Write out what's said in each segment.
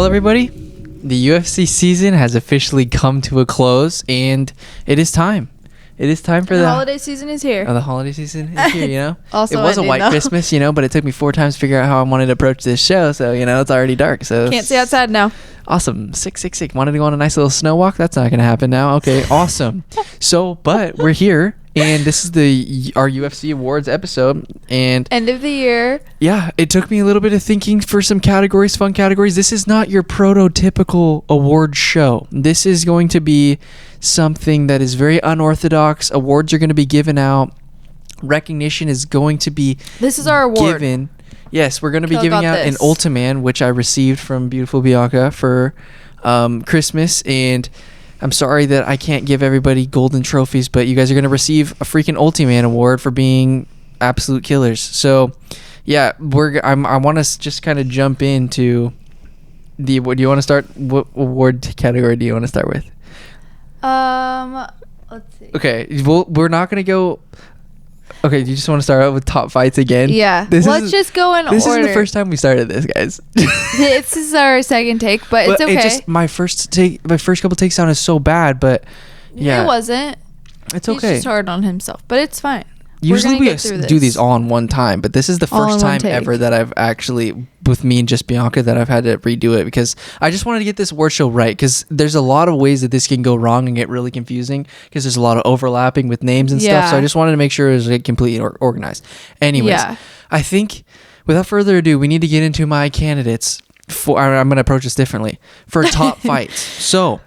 everybody. The UFC season has officially come to a close, and it is time. It is time for the holiday season is here. Oh, the holiday season is here, you know? Also, it was a white Christmas, you know, but it took me 4 times to figure out how I wanted to approach this show, so, you know, it's already dark. So can't see outside now. Awesome. Sick. Wanted to go on a nice little snow walk? That's not going to happen now. Okay, awesome. So, but we're here, and this is our UFC Awards episode, and end of the year. Yeah, it took me a little bit of thinking for some categories, fun categories. This is not your prototypical award show. This is going to be something that is very unorthodox. Awards are going to be given out. Recognition is going to be This is our award. Given. Yes, we're going to be giving out an Ultiman, which I received from beautiful Bianca for Christmas, and I'm sorry that I can't give everybody golden trophies, but you guys are going to receive a freaking Ultiman award for being absolute killers. So, yeah, I want to just kind of jump into the award. Do you want to start? What award category do you want to start with? Let's see. Okay, well, we're not going to go. Okay, do you just want to start out with top fights again? Yeah. Let's just go in order. This is the first time we started this, guys. This is our second take, but it's okay. My first couple takes sounded so bad, but yeah. It wasn't. It's okay. He's just hard on himself, but it's fine. Usually we do these all in one time, but this is the first time ever that I've actually, with me and just Bianca, that I've had to redo it because I just wanted to get this award show right, because there's a lot of ways that this can go wrong and get really confusing because there's a lot of overlapping with names and stuff. So I just wanted to make sure it was completely organized. Anyways, I think without further ado, we need to get into my candidates. I'm going to approach this differently for top fights. So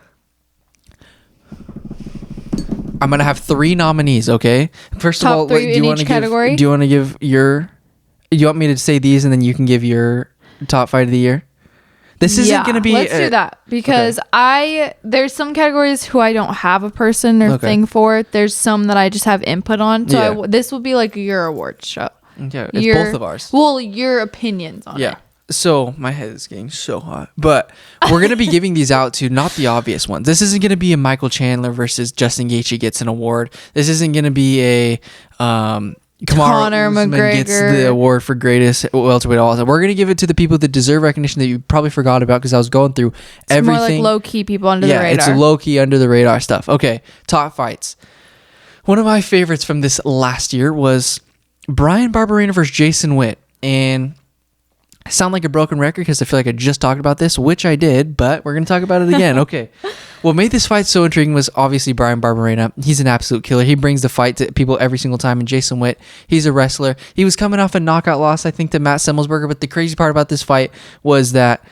I'm gonna have 3 nominees. Okay. First of all, do you want to give your? You want me to say these and then you can give your top fight of the year? This isn't gonna be. Let's do that because there's some categories who I don't have a person or thing for. There's some that I just have input on. So this will be like your award show. Yeah, it's both of ours. Well, your opinions on it. Yeah. So my head is getting so hot, but we're going to be giving these out to not the obvious ones. This isn't going to be a Michael Chandler versus Justin Gaethje gets an award. This isn't going to be a Conor McGregor gets the award for greatest welterweight all time. We're going to give it to the people that deserve recognition that you probably forgot about, because I was going through everything. More like low-key people under the radar. Yeah, it's low-key under the radar stuff. Okay, top fights. One of my favorites from this last year was Bryan Barberena versus Jason Witt, and I sound like a broken record because I feel like I just talked about this, which I did, but we're going to talk about it again. Okay. What made this fight so intriguing was obviously Bryan Barberena. He's an absolute killer. He brings the fight to people every single time. And Jason Witt, he's a wrestler. He was coming off a knockout loss, I think, to Matt Semmelsberger. But the crazy part about this fight was that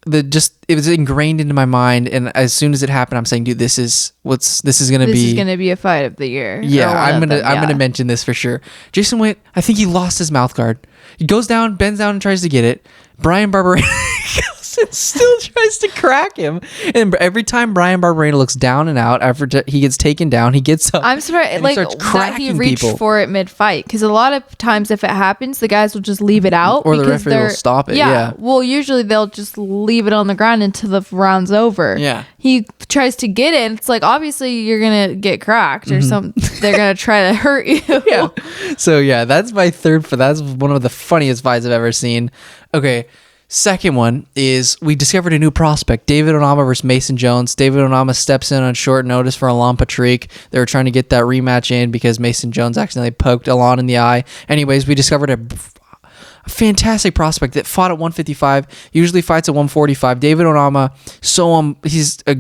it was ingrained into my mind. And as soon as it happened, I'm saying, dude, this is going to be a fight of the year. Yeah, I'm going to mention this for sure. Jason Witt, I think he lost his mouth guard. He goes down, bends down, and tries to get it. Bryan Barberena goes and still tries to crack him. And every time Bryan Barberena looks down and out after he gets taken down, he gets up. I'm surprised that he reached for it mid-fight, because a lot of times if it happens, the guys will just leave it out. Or the referee will stop it. Yeah. Well, usually they'll just leave it on the ground until the round's over. Yeah. He tries to get it. It's like, obviously you're going to get cracked or something. They're going to try to hurt you. Yeah. So yeah, that's my third. That's one of the funniest fights I've ever seen. Okay. Second one is we discovered a new prospect, David Onama versus Mason Jones. David Onama steps in on short notice for Alan Patrick. They were trying to get that rematch in because Mason Jones accidentally poked Alan in the eye. Anyways, we discovered a fantastic prospect that fought at 155, usually fights at 145. David Onama, he's a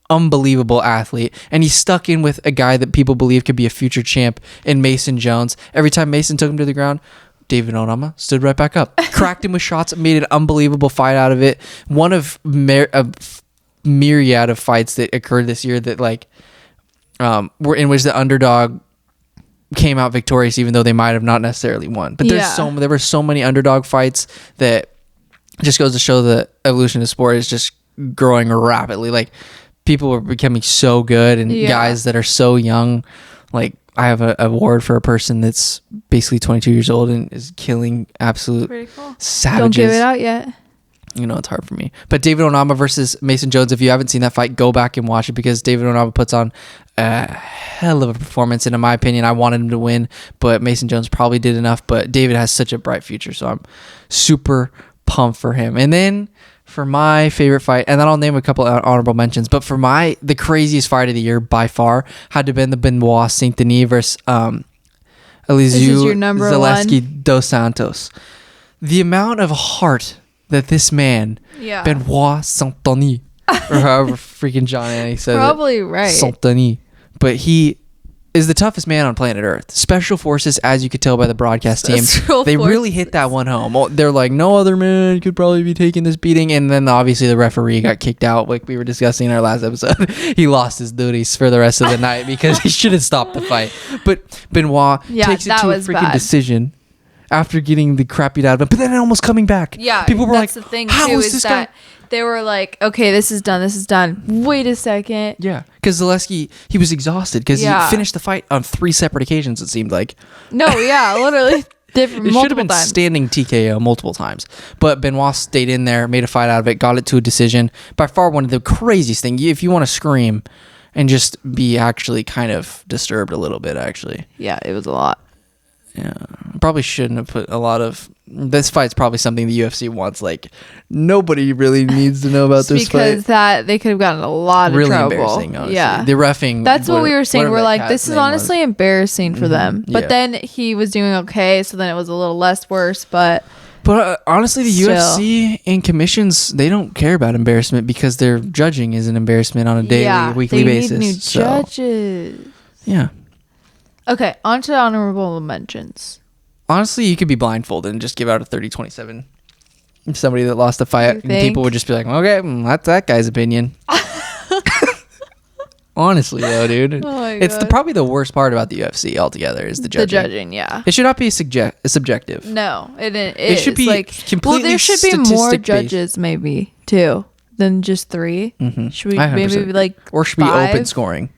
unbelievable athlete, and he's stuck in with a guy that people believe could be a future champ in Mason Jones. Every time Mason took him to the ground, David Onama stood right back up, cracked him with shots, made an unbelievable fight out of it. One of a myriad of fights that occurred this year that were in which the underdog came out victorious, even though they might have not necessarily won. But there were so many underdog fights that just goes to show the evolution of sport is just growing rapidly. Like, people are becoming so good, and guys that are so young, like, I have an award for a person that's basically 22 years old and is killing absolute savages. Don't give it out yet. You know, it's hard for me. But David Onama versus Mason Jones, if you haven't seen that fight, go back and watch it, because David Onama puts on a hell of a performance. And in my opinion, I wanted him to win, but Mason Jones probably did enough. But David has such a bright future, so I'm super pumped for him. And then for my favorite fight, and then I'll name a couple honorable mentions, but for the craziest fight of the year by far had to have been the Benoit Saint Denis versus Elizeu Zaleski dos Santos. The amount of heart that this man, Benoit Saint Denis, or however freaking John Annie says probably right. Saint Denis, but he is the toughest man on planet Earth. Special Forces, as you could tell by the broadcast team, they really hit that one home. They're like, no other man could probably be taking this beating. And then obviously the referee got kicked out, like we were discussing in our last episode. He lost his duties for the rest of the night because he should have stopped the fight. But Benoit takes it to a freaking decision after getting the crap beat out of him, but then almost coming back. Yeah, people were like, the thing how is this guy? They were like, okay, this is done. Wait a second. Yeah, because Zaleski, he was exhausted because he finished the fight on 3 separate occasions, it seemed like. No, yeah, literally different. It should have been standing TKO multiple times. But Benoit stayed in there, made a fight out of it, got it to a decision. By far one of the craziest things, if you want to scream and just be actually kind of disturbed a little bit, actually. Yeah, it was a lot. Yeah, probably shouldn't have put a lot of. This fight's probably something the UFC wants. Like, nobody really needs to know about this fight. Because that they could have gotten a lot of really trouble. embarrassing, honestly. Yeah, the reffing. That's what we were saying. We're like, this is honestly embarrassing for them. But then he was doing okay, so then it was a little less worse. But honestly, the UFC and commissions, they don't care about embarrassment because their judging is an embarrassment on a daily, weekly basis. Need new judges. Yeah. Okay, on to honorable mentions. Honestly, you could be blindfolded and just give out a 30-27. Somebody that lost a fight, and people would just be like, okay, that's that guy's opinion. Honestly, though, dude. Oh it's probably the worst part about the UFC altogether is the judging. The judging, yeah. It should not be subjective. No, it should be like, completely there should be more judges, maybe, too, than just 3. Mm-hmm. Should we maybe like or should 5? be open scoring.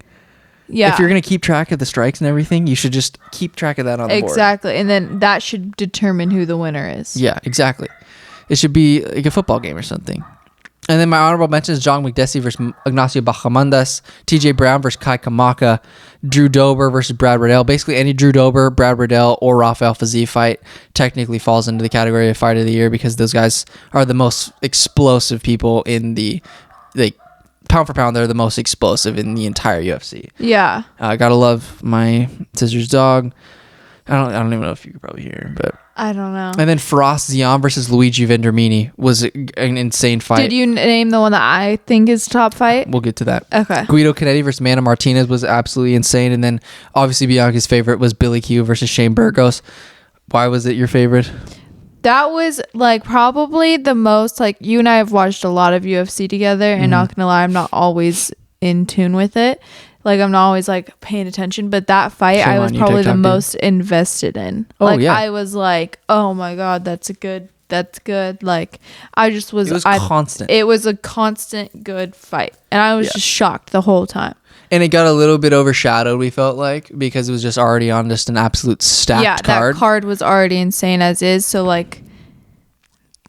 Yeah. If you're going to keep track of the strikes and everything, you should just keep track of that on the board. Exactly. And then that should determine who the winner is. Yeah, exactly. It should be like a football game or something. And then my honorable mentions: John McDessie versus Ignacio Bahamondes, TJ Brown versus Kai Kamaka, Drew Dober versus Brad Riddell. Basically, any Drew Dober, Brad Riddell, or Rafael Fiziev fight technically falls into the category of fight of the year because those guys are the most explosive people in the pound for pound. They're the most explosive in the entire UFC. Yeah. Gotta love my sister's dog. I don't even know if you could probably hear, but I don't know. And then Frost Zion versus Luigi Vendramin was an insane fight. Did you name the one that I think is top fight? We'll get to that. Okay. Guido Canetti versus Mana Martinez was absolutely insane, and then obviously Bianca's favorite was Billy Q versus Shane Burgos. Why was it your favorite? That was like probably the most, like, you and I have watched a lot of UFC together, and not gonna lie, I'm not always in tune with it. Like, I'm not always like paying attention, but that fight I was probably the most invested in. Oh, like, yeah. I was like, oh my God, that's good. Like, I just was. It was constant. It was a constant good fight, and I was just shocked the whole time. And it got a little bit overshadowed, we felt like, because it was just already on just an absolute stacked card. That card was already insane as is. So, like,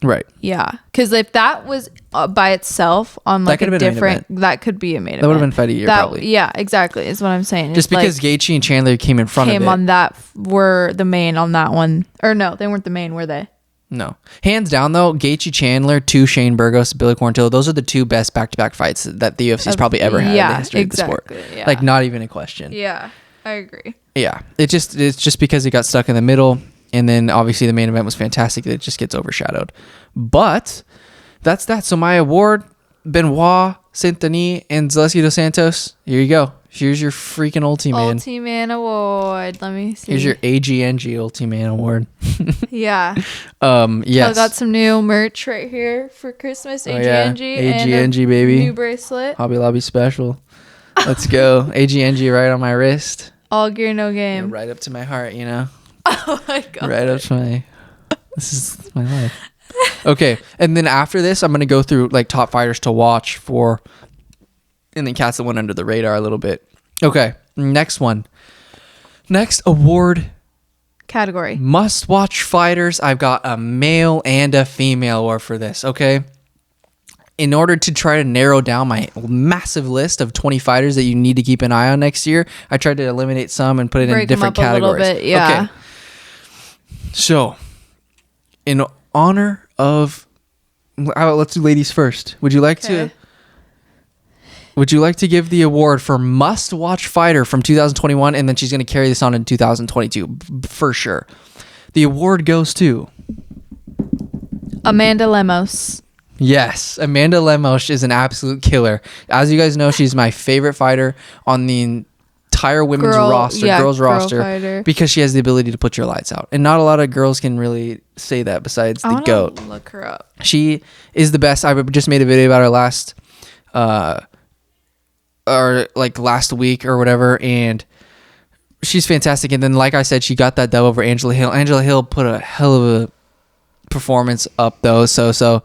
right. Yeah. Because if that was by itself on like a different, that could be a main event. That would have been fight of the year, probably. Yeah, exactly. Is what I'm saying. Just because Gaethje and Chandler came in front of it. Came on that, were the main on that one. Or no, they weren't the main, were they? No. Hands down, though, Gaethje Chandler to Shane Burgos, Billy Quarantillo, those are the 2 best back-to-back fights that the UFC's probably ever had in the history of the sport. Yeah. Like, not even a question. Yeah, I agree. Yeah. It's just because it got stuck in the middle, and then obviously the main event was fantastic, that it just gets overshadowed. But that's that. So my award, Benoit Saint Denis and Zaleski dos Santos. Here you go. Here's your freaking Ultiman. Ultiman award. Let me see. Here's your AGNG Ultiman award. Yeah. Yes. I got some new merch right here for Christmas. AGNG. AGNG, baby. New bracelet. Hobby Lobby special. Let's go. AGNG right on my wrist. All gear, no game. Yeah, right up to my heart, you know. Oh my God. Right up to my. This is my life. Okay, and then after this, I'm gonna go through like top fighters to watch for, and then cats that went under the radar a little bit. Okay, next one. Next award category. Must watch fighters. I've got a male and a female award for this. Okay. In order to try to narrow down my massive list of 20 fighters that you need to keep an eye on next year, I tried to eliminate some and put it in different categories. A little bit, yeah. Okay. So, in honor of let's do ladies first. Would you like to give the award for must watch fighter from 2021, and then she's going to carry this on in 2022 for sure. The award goes to Amanda Lemos. Yes, Amanda Lemos is an absolute killer. As you guys know, she's my favorite fighter on the entire women's girls roster, fighter. Because she has the ability to put your lights out. And not a lot of girls can really say that besides the GOAT. Look her up. She is the best. I just made a video about her last week or whatever, and she's fantastic. And then, like I said, she got that dub over Angela Hill. Angela Hill put a hell of a performance up though, so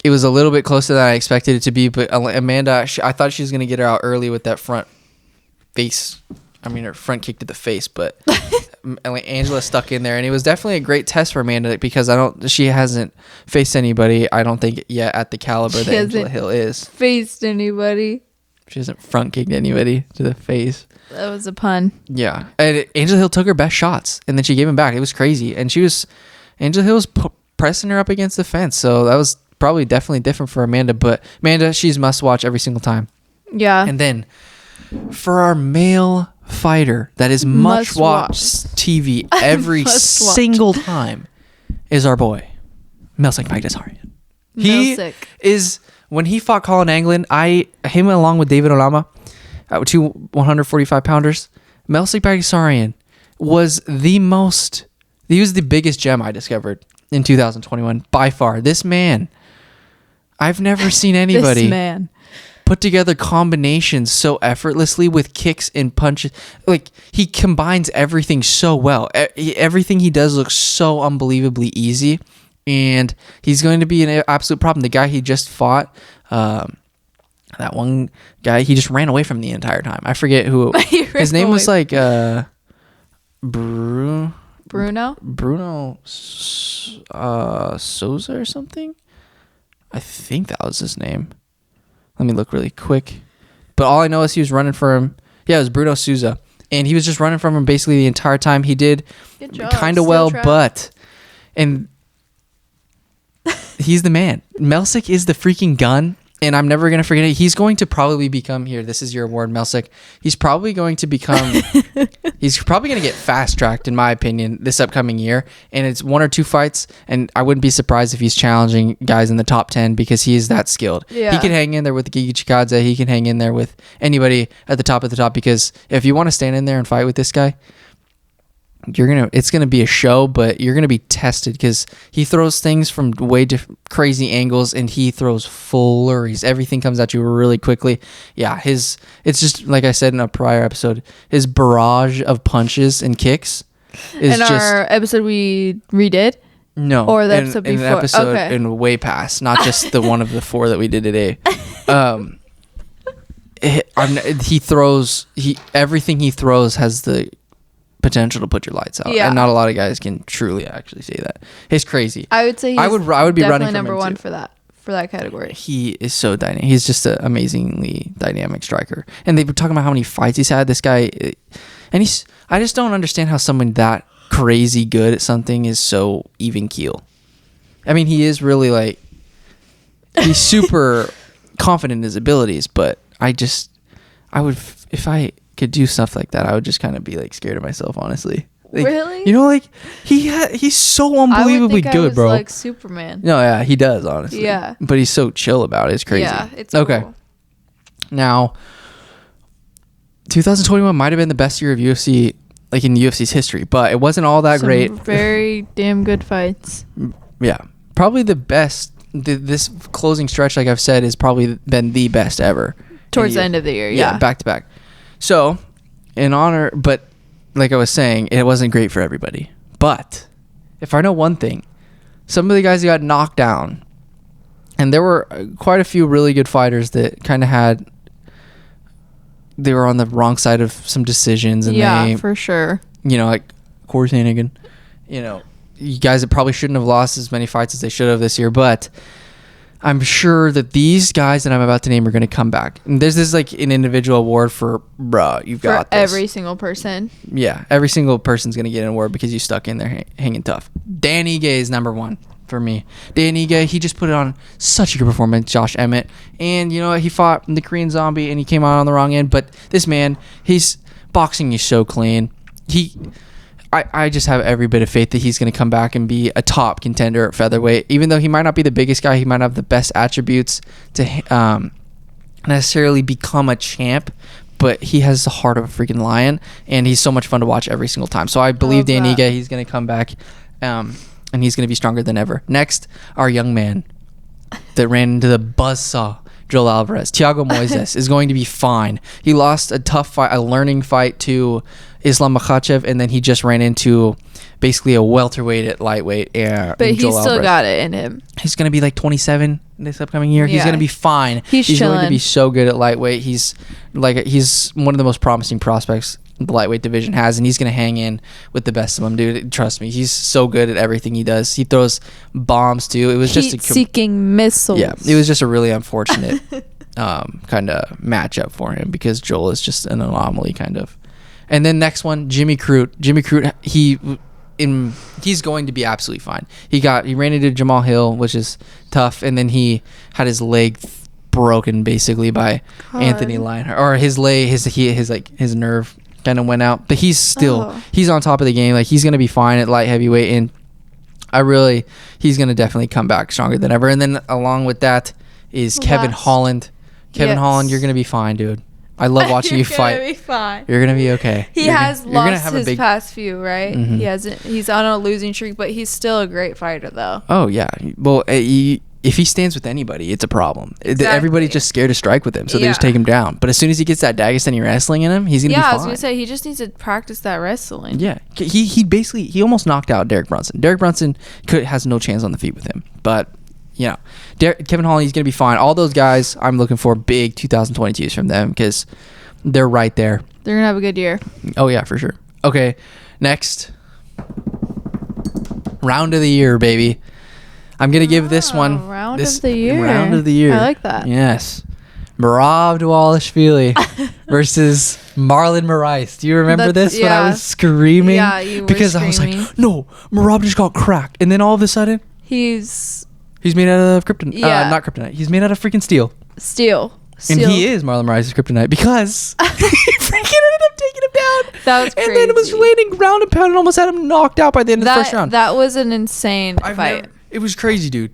it was a little bit closer than I expected it to be, but Amanda, I thought she was going to get her out early with that front kick to the face, but Angela stuck in there, and it was definitely a great test for Amanda because she hasn't faced anybody, I don't think, yet at the caliber that Angela Hill is. Faced anybody. She hasn't front kicked anybody to the face. That was a pun. Yeah, and Angela Hill took her best shots, and then she gave them back. It was crazy, and Angela Hill was pressing her up against the fence, so that was probably definitely different for Amanda. But Amanda, she's must watch every single time. Yeah. And then for our male fighter that is must watch TV every single time is our boy Melsik Bagdasaryan. He is, when he fought Colin Anglin, him along with David Olama, two 145 pounders, Melsik Bagdasaryan was he was the biggest gem I discovered in 2021 by far. This man, I've never seen anybody put together combinations so effortlessly with kicks and punches. Like, he combines everything so well. Everything he does looks so unbelievably easy, and he's going to be an absolute problem. The guy he just fought, that one guy, he just ran away from the entire time. I forget who. His name was like Bruno Souza or something. I think that was his name. Let me look really quick. But all I know is he was running for him. Yeah, it was Bruno Souza. And he was just running from him basically the entire time. He did kind of well, and he's the man. Melsik is the freaking gun. And I'm never going to forget it. He's going to probably become, here, this is your award, Melsik. He's probably going to get fast-tracked, in my opinion, this upcoming year. And it's 1 or 2 fights, and I wouldn't be surprised if he's challenging guys in the top 10 because he is that skilled. Yeah. He can hang in there with the Gigi Chikadze. He can hang in there with anybody at the top because if you want to stand in there and fight with this guy, it's gonna be a show, but you're gonna be tested because he throws things from way crazy angles, and he throws flurries. Everything comes at you really quickly. Yeah, it's just like I said in a prior episode, his barrage of punches and kicks is our episode we redid. No, or the episode before. An episode and way past, not just the one of the 4 that we did today. Everything he throws has the potential to put your lights out, and not a lot of guys can truly actually say that. It's crazy. I would say I would be running from number 1 too. for that category. He is so dynamic. He's just an amazingly dynamic striker. And they were talking about how many fights he's had. This guy, and I just don't understand how someone that crazy good at something is so even keel. I mean, he is really he's super confident in his abilities, but I would, if I could do stuff like that, I would just kind of be scared of myself, honestly. Really? He's so unbelievably good, bro. Like Superman. No, yeah, he does, honestly. Yeah. But he's so chill about it. It's crazy. Yeah, it's okay. Cool. Now, 2021 might have been the best year of UFC, in the UFC's history, but it wasn't all that great. Very damn good fights. Yeah, probably the best. This closing stretch, like I've said, has probably been the best ever. Towards the end of the year, yeah. Back to back. So, in honor, but like I was saying, it wasn't great for everybody. But if I know one thing, some of the guys got knocked down, and there were quite a few really good fighters that kind of they were on the wrong side of some decisions. And for sure. Like Corey Sandhagen, you guys that probably shouldn't have lost as many fights as they should have this year, but I'm sure that these guys that I'm about to name are going to come back. And there's this an individual award for, you've got this. Every single person. Yeah, every single person's going to get an award because you stuck in there hanging tough. Dan Ige is number 1. for me. Dan Ige, he just put it on such a good performance. Josh Emmett, and you know what? He fought the Korean Zombie, and he came out on the wrong end. But this man, his boxing is so clean. I just have every bit of faith that he's going to come back and be a top contender at featherweight. Even though he might not be the biggest guy, he might have the best attributes to necessarily become a champ. But he has the heart of a freaking lion, and he's so much fun to watch every single time. So I believe Dan Ige, he's going to come back, and he's going to be stronger than ever. Next, our young man that ran into the buzzsaw, Joel Alvarez. Thiago Moises is going to be fine. He lost a tough fight, a learning fight to Islam Makhachev, and then he just ran into basically a welterweight at lightweight. But he still Alvarez. got it in him. He's going to be like 27 this upcoming year. Yeah. He's going to be fine. He's going to chilling. be so good at lightweight. He's one of the most promising prospects the lightweight division has, and he's going to hang in with the best of them, dude. Trust me. He's so good at everything he does. He throws bombs too. It was just heat-seeking missiles. Yeah, it was just a really unfortunate kind of matchup for him because Joel is just an anomaly kind of. And then next one, Jimmy Crute. Jimmy Crute, he's going to be absolutely fine. He ran into Jamal Hill, which is tough, and then he had his leg broken basically by Anthony Lionheart, or his nerve kind of went out. But he's on top of the game. Like, he's gonna be fine at light heavyweight, and he's gonna definitely come back stronger than ever. And then along with that is Kevin Holland. Kevin Holland, you're gonna be fine, dude. I love watching you fight. You're gonna be fine. You're gonna be okay. He has lost his past few, right? Mm-hmm. He's on a losing streak, but he's still a great fighter, though. Oh yeah. Well, if he stands with anybody, it's a problem. Exactly. Everybody's just scared to strike with him, so they just take him down. But as soon as he gets that Dagestani wrestling in him, he's gonna be fine. I was gonna say he just needs to practice that wrestling. Yeah, he almost knocked out Derek Brunson. Derek Brunson has no chance on the feet with him, but. Yeah, Kevin Holland, he's going to be fine. All those guys, I'm looking for big 2022s from them because they're right there. They're going to have a good year. Oh, yeah, for sure. Okay, next. Round of the year, baby. I'm going to give this one. Round of the year. Round of the year. I like that. Yes. Merab Dvalishvili versus Marlon Moraes. Do you remember this when I was screaming? Yeah, you were because screaming. I was like, no, Merab just got cracked. And then all of a sudden... He's made out of kryptonite. Not kryptonite. He's made out of freaking steel. Steel. And he is Marlon Moraes' kryptonite because he freaking ended up taking him down. That was crazy. And then it was landing ground and pound and almost had him knocked out by the end of the first round. That was an insane fight. It was crazy, dude.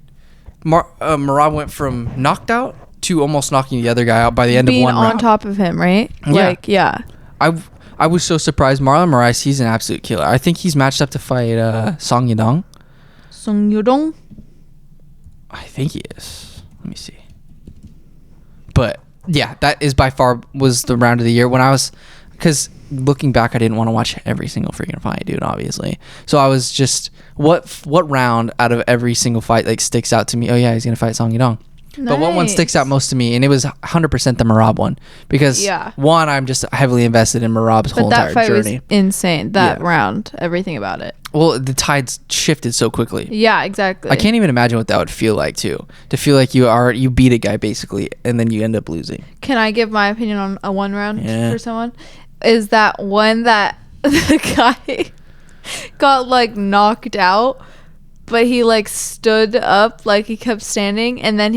Merab went from knocked out to almost knocking the other guy out by the end of one round. Being on top of him, right? Yeah. I was so surprised. Marlon Moraes, he's an absolute killer. I think he's matched up to fight Song Yadong. Song Yadong? I think he is. Let me see. But yeah, that is by far was the round of the year when I was, because looking back, I didn't want to watch every single freaking fight, dude. Obviously, so I was just what round out of every single fight like sticks out to me? Oh yeah, he's gonna fight Song Yadong. Nice. But what one sticks out most to me, and it was 100% the Merab one, because one, I'm just heavily invested in Merab's whole entire journey. But that fight was insane. That round, everything about it. Well, the tides shifted so quickly. Yeah, exactly. I can't even imagine what that would feel like too. To feel like you beat a guy basically, and then you end up losing. Can I give my opinion on a one round for someone? Is that one that the guy got like knocked out, but he like stood up, like he kept standing, and then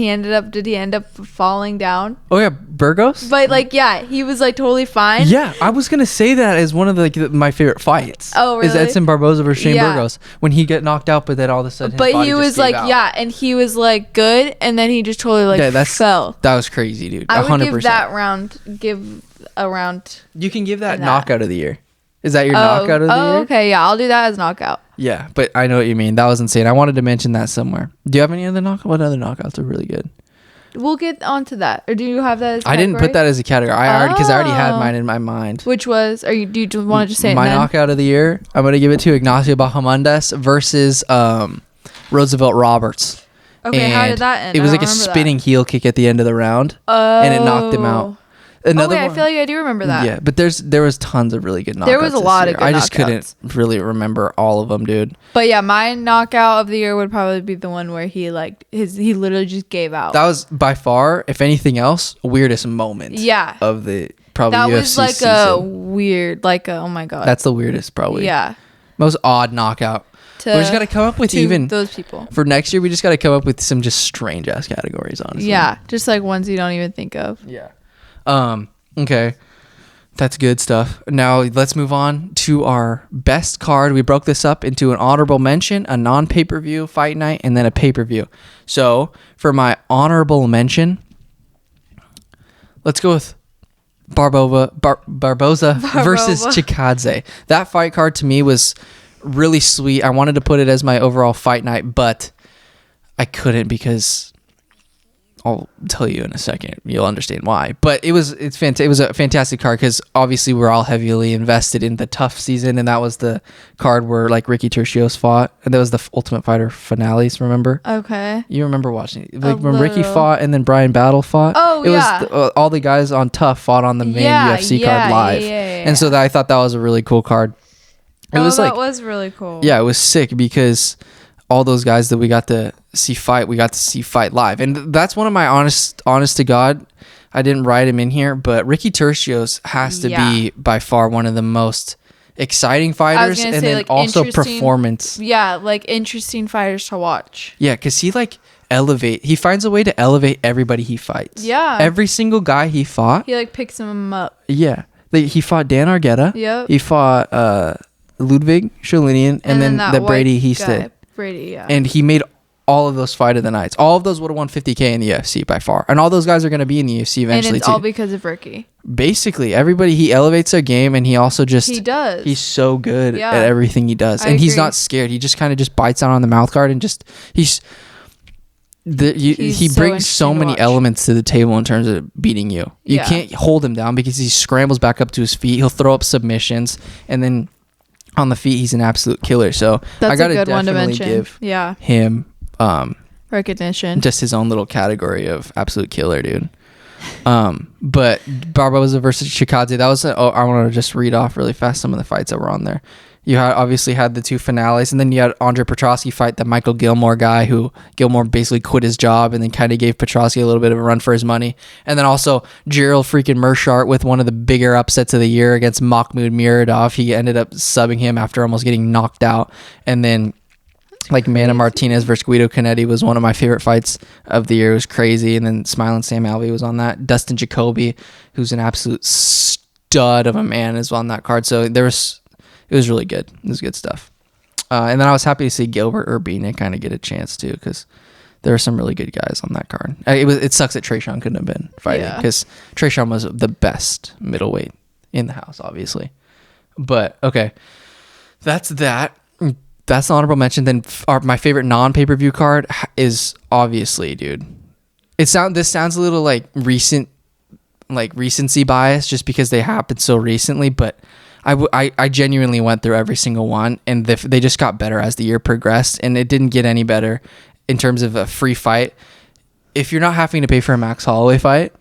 did he end up falling down? Oh yeah, Burgos? But like, yeah, he was like totally fine. Yeah, I was gonna say that as one of my favorite fights. Oh really? Is Edson Barboza versus Shane Burgos, when he got knocked out, but then all of a sudden his body he was just like gave out. and he was like good, and then he just totally fell. That was crazy, dude. I would 100%. give a round. You can give that knockout of the year. Is that your knockout of the year? Oh, okay, yeah, I'll do that as knockout. Yeah, but I know what you mean. That was insane. I wanted to mention that somewhere. Do you have any other knockouts? What other knockouts are really good? We'll get onto that. Or do you have that as a category? I didn't put that as a category. I already had mine in my mind. Which was, do you want to just say my knockout of the year? I'm going to give it to Ignacio Bahamondes versus Roosevelt Roberts. Okay, and how did that end? It was like a spinning heel kick at the end of the round. And it knocked him out. Another one. I feel like I do remember that. Yeah, but there was tons of really good knockouts. There was a lot of good knockouts. I just couldn't really remember all of them, dude. But yeah, my knockout of the year would probably be the one where he literally just gave out. That was by far, if anything else, weirdest moment. Yeah. Of the probably that UFC was like season. a weird, oh my god. That's the weirdest probably. Yeah. Most odd knockout. to. We just got to come up with to even those people. for next year. We just got to come up with some just strange ass categories, honestly. Yeah, just like ones you don't even think of. Yeah. Okay. That's good stuff. Now let's move on to our best card. We broke this up into an honorable mention, a non-pay-per-view fight night, and then a pay-per-view. So for my honorable mention, let's go with Barboza versus Chikadze. That fight card to me was really sweet. I wanted to put it as my overall fight night, but I couldn't because I'll tell you in a second. You'll understand why. But it was a fantastic card because obviously we're all heavily invested in the tough season, and that was the card where like Ricky Tercios fought, and that was the Ultimate Fighter finales. Remember? Okay. You remember watching it, like when Ricky fought and then Brian Battle fought. Oh, it yeah. was all the guys on Tough fought on the main UFC card live, and so I thought that was a really cool card. It was that was really cool. Yeah, it was sick because all those guys that we got to see fight live. And that's one of my honest to God, I didn't write him in here, but Ricky Tercios has to be by far one of the most exciting fighters, and then like also performance. Yeah, like interesting fighters to watch. Yeah, because he finds a way to elevate everybody he fights. Yeah. Every single guy he fought. He like picks them up. Yeah. He fought Dan Argueta. Yep. He fought Ludwig Sholinian, and then the Brady Heasted. Brady, yeah. And he made all of those fight of the nights. All of those would have won $50K in the UFC by far. And all those guys are going to be in the UFC eventually, and it's all because of Ricky. Basically, everybody, he elevates their game, and he also just... He does. He's so good at everything he does. And he's not scared. He just kind of just bites down on the mouth guard and just... He brings so many elements to the table in terms of beating you. You can't hold him down because he scrambles back up to his feet. He'll throw up submissions, and then... on the feet, he's an absolute killer. So that's I gotta a good one to definitely mention. give him recognition, just his own little category of absolute killer, dude. But Barboza versus Chikadze, that was I want to just read off really fast some of the fights that were on there. You obviously had the two finales, and then you had Andre Petrosky fight the Michael Gilmore guy, who Gilmore basically quit his job and then kind of gave Petrosky a little bit of a run for his money. And then also Gerald freaking Mershart with one of the bigger upsets of the year against Mahmoud Muradov. He ended up subbing him after almost getting knocked out. And then like Mana Martinez versus Guido Canetti was one of my favorite fights of the year. It was crazy. And then Smiling Sam Alvey was on that. Dustin Jacoby, who's an absolute stud of a man, is on that card. So it was really good. It was good stuff. And then I was happy to see Gilbert Urbina kind of get a chance too, because there are some really good guys on that card. It sucks that Trayshawn couldn't have been fighting, because Trayshawn was the best middleweight in the house, obviously. But okay, that's that. That's the honorable mention. Then my favorite non-pay-per-view card is obviously, dude. This sounds a little like recency bias, just because they happened so recently, but I genuinely went through every single one, and they just got better as the year progressed, and it didn't get any better in terms of a free fight. If you're not having to pay for a Max Holloway fight,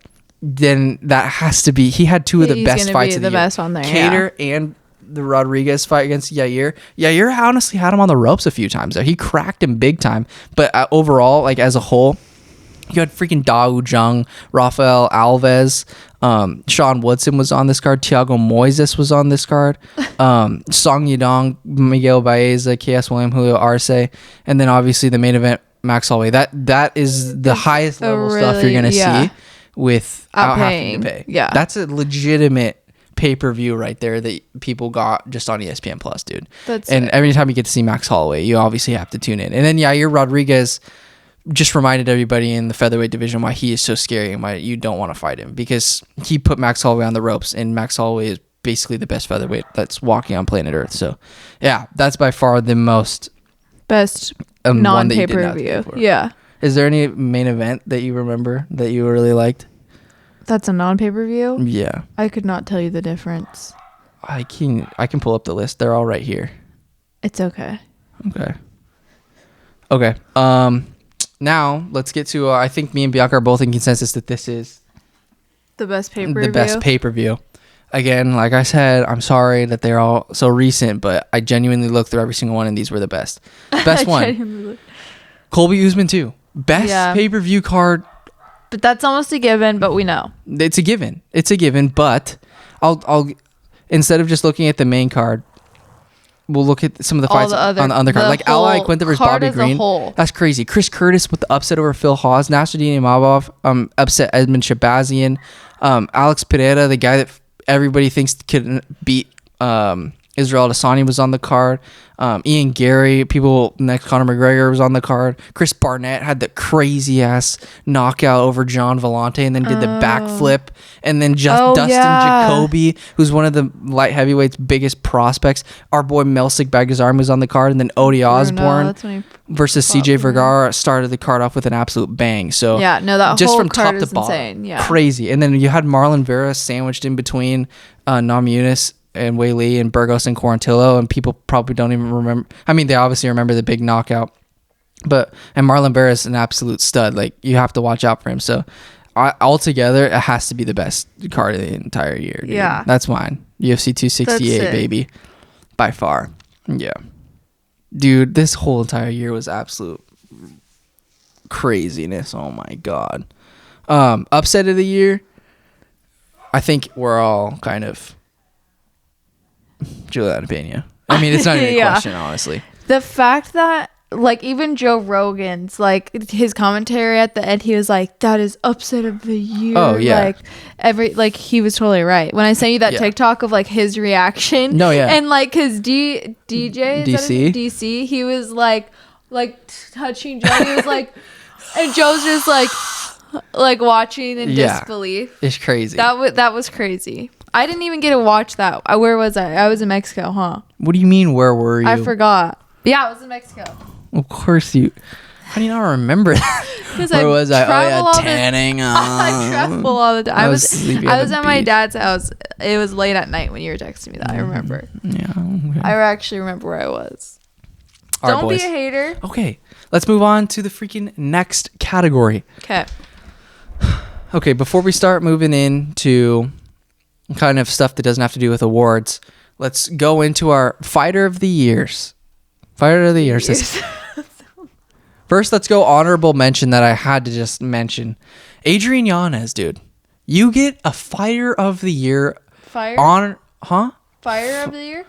then that has to be... He had two of the best fights of the year. Best on there, Cater and the Rodriguez fight against Yair. Yair honestly had him on the ropes a few times there. He cracked him big time, but overall, like as a whole... You had freaking Dao Jung, Rafael Alves, Sean Woodson was on this card, Thiago Moises was on this card, Song Yadong, Miguel Baeza, KS William, Julio Arce, and then obviously the main event, Max Holloway. That is the highest level stuff you're gonna see without having to pay. Yeah, that's a legitimate pay-per-view right there that people got just on ESPN Plus, dude. Every time you get to see Max Holloway, you obviously have to tune in. And then Yair Rodriguez just reminded everybody in the featherweight division why he is so scary and why you don't want to fight him, because he put Max Holloway on the ropes, and Max Holloway is basically the best featherweight that's walking on planet Earth. So yeah, that's by far the best non-pay-per-view. Yeah. Is there any main event that you remember that you really liked? That's a non-pay-per-view? Yeah. I could not tell you the difference. I can pull up the list. They're all right here. It's okay. Okay. Now, let's get to, I think me and Bianca are both in consensus that this is the best pay-per-view. The best pay-per-view. Again, like I said, I'm sorry that they're all so recent, but I genuinely looked through every single one, and these were the best. Best one. Colby Usman 2. Best pay-per-view card. But that's almost a given, but we know. It's a given, but I'll instead of just looking at the main card, we'll look at some of the All fights the other- on the undercard. the Like Ally whole Quinta versus card Bobby as a Green. whole. That's crazy. Chris Curtis with the upset over Phil Hawes. Nasruddin Imavov upset Edmund Shabazian. Alex Pereira, the guy that everybody thinks could beat Israel Adesanya, was on the card. Ian Gary, next Conor McGregor was on the card. Chris Barnett had the crazy ass knockout over John Vellante and then did the backflip. And then Dustin Jacoby, who's one of the light heavyweights' biggest prospects. Our boy Melsik Bagazarm was on the card. And then Odie Osborne versus CJ Vergara started the card off with an absolute bang. So Yeah, no, that just whole from card top to is bottom, insane. Yeah. crazy. And then you had Marlon Vera sandwiched in between Nam Yunus and Wei Lee and Burgos and Quarantillo, and people probably don't even remember. I mean, they obviously remember the big knockout, and Marlon Vera is an absolute stud. Like, you have to watch out for him. So altogether, it has to be the best card of the entire year. Dude. Yeah. That's mine. UFC 268, That's it. baby, by far. Yeah, dude, this whole entire year was absolute craziness. Oh my god. Upset of the year, I think we're all kind of Juliana Pena. I mean, it's not even a Yeah. question, honestly. The fact that, like, even Joe Rogan's, like, his commentary at the end, he was like, that is upset of the year. Oh, yeah. Like, he was totally right. When I sent you that Yeah. TikTok of, like, his reaction. No, yeah. And, like, his DJ, is that his name? DC? DC, he was, like touching Joe. He was, like, and Joe's just, like watching in Yeah. disbelief. It's crazy. That was crazy. I didn't even get to watch that. Where was I? I was in Mexico, huh? What do you mean, where were you? I forgot. Yeah, I was in Mexico. Of course you. How do you not remember that? Because Where was I? Oh, yeah, all the- tanning. I travel all the time. I was sleeping I at was the at my beach. dad's house. It was late at night when you were texting me that. I remember. Yeah. Okay. I actually remember where I was. All right, Don't be boys. a hater. Okay, let's move on to the freaking next category. Okay. Okay, before we start moving into kind of stuff that doesn't have to do with awards, let's go into our Fighter of the Years. Fighter of the Years. First, let's go honorable mention that I had to just mention. Adrian Yanez, dude. You get a Fighter of the Year Fire. honor, huh? Fire of the year.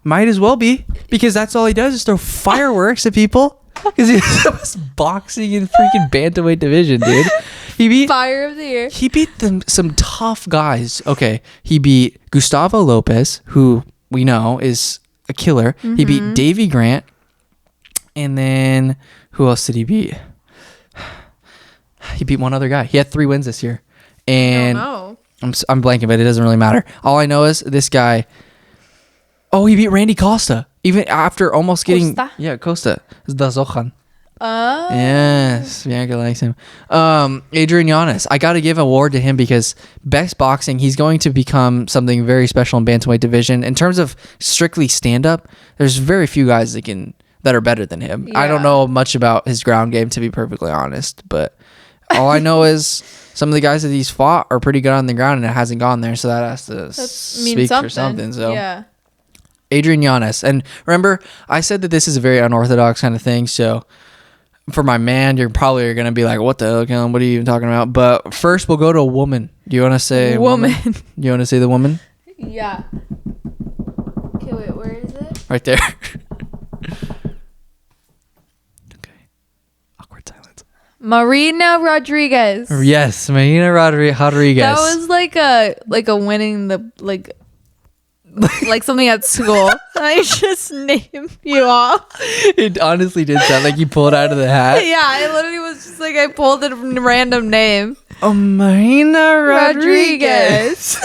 Might as well be, because that's all he does is throw fireworks at people. Because he's the best boxing in freaking bantamweight division, dude. He beat Fire of the year. He beat some tough guys. Okay, he beat Gustavo Lopez, who we know is a killer. He beat Davy Grant, and then who else did he beat? He beat one other guy. He had 3 wins this year, and No. I'm blanking, but it doesn't really matter. All I know is this guy. Oh, he beat Randy Costa, even after almost getting Costa. The Zohan. Yes, Bianca likes him. Adrian Yanez. I got to give an award to him because best boxing. He's going to become something very special in bantamweight division. In terms of strictly stand up, there's very few guys that are better than him. I don't Yeah. know much about his ground game, to be perfectly honest, but all I know is some of the guys that he's fought are pretty good on the ground, and it hasn't gone there, so that has to speak for something. So yeah. Adrian Yanez. And remember, I said that this is a very unorthodox kind of thing, so for my man, you're probably going to be like, what the hell, Kellan? What are you even talking about? But first, we'll go to a woman. Do you want to say Woman. Do you want to say the woman? Yeah. Okay, wait, where is it? Right there. Okay. Awkward silence. Marina Rodriguez. Yes, Marina Rodriguez. That was like a winning the like something at school. I just named you off. It honestly did sound like you pulled out of the hat. Yeah, I literally was just like I pulled a random name. Oh, Marina Rodriguez.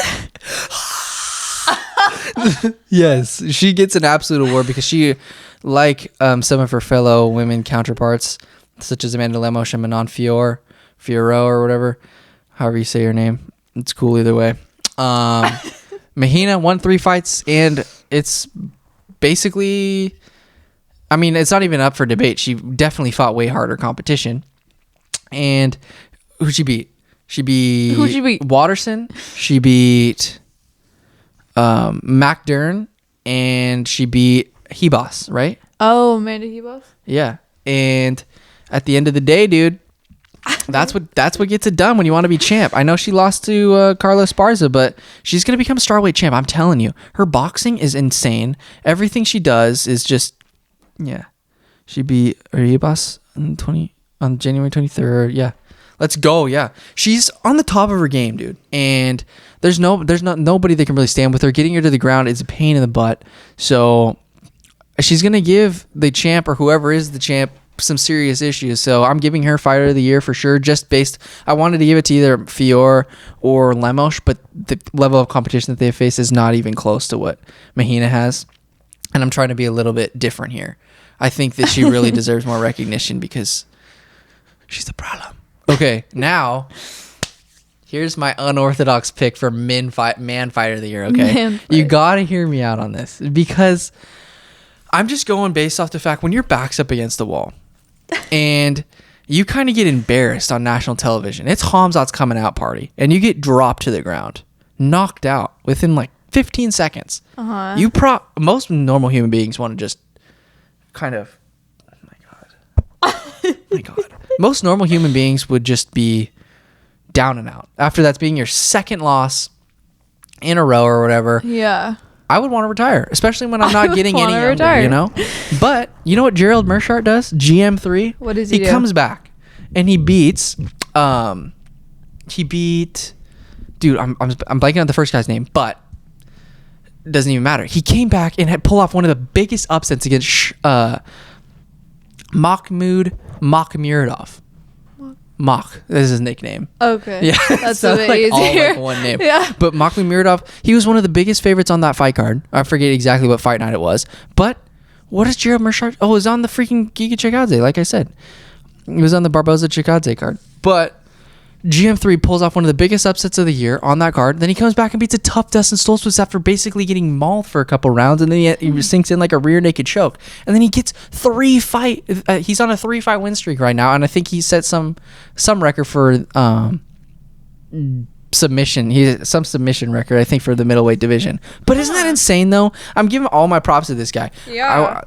Yes, she gets an absolute award because she, like some of her fellow women counterparts, such as Amanda Lemos and Manon Fiorot or whatever, however you say her name. It's cool either way. Mahina won 3 fights, and it's basically, I mean, it's not even up for debate. She definitely fought way harder competition. And who'd she beat? Who'd she beat? Watterson. She beat Mac Dern, and she beat Hebos, right? Oh, Amanda Hebos? Yeah. And at the end of the day, dude, That's what gets it done when you want to be champ. I know she lost to Carla Esparza, but she's gonna become strawweight champ. I'm telling you, her boxing is insane. Everything she does is just, yeah. She beat Ribas on January 23rd. Yeah, let's go. Yeah, she's on the top of her game, dude. And there's nobody that can really stand with her. Getting her to the ground is a pain in the butt. So she's gonna give the champ or whoever is the champ some serious issues. So I'm giving her fighter of the year for sure. Just based, I wanted to give it to either Fior or Lemos, but the level of competition that they face is not even close to what Mahina has. And I'm trying to be a little bit different here. I think that she really deserves more recognition because she's the problem. Okay, now here's my unorthodox pick for man fighter of the year. Okay, you gotta hear me out on this because I'm just going based off the fact when your back's up against the wall and you kind of get embarrassed on national television. It's Hamzat's coming out party and you get dropped to the ground, knocked out within like 15 seconds. Most normal human beings want to just kind of, oh my god. Most normal human beings would just be down and out. After that's being your second loss in a row or whatever. Yeah. I would want to retire, especially when I'm not getting any younger, you know? But you know what Gerald Mershart does? GM3? What does he do? He comes back and he beats, dude, I'm blanking on the first guy's name, but doesn't even matter. He came back and had pulled off one of the biggest upsets against Mahmoud Makhmuradov. Mach, this is his nickname. Okay. Yeah. That's a bit easier. All like one name. Yeah. But Makhmuradov, he was one of the biggest favorites on that fight card. I forget exactly what fight night it was. But what is Gerald Mershart? Oh, it was on the freaking Giga Chikadze, like I said. It was on the Barboza Chikadze card. But GM3 pulls off one of the biggest upsets of the year on that card. Then he comes back and beats a tough Dustin Stoltzfus after basically getting mauled for a couple rounds, and then he sinks in like a rear naked choke. And then he gets he's on a 3-fight win streak right now, and I think he set some record for submission. He has some submission record, I think, for the middleweight division. But isn't that insane though? I'm giving all my props to this guy. Yeah.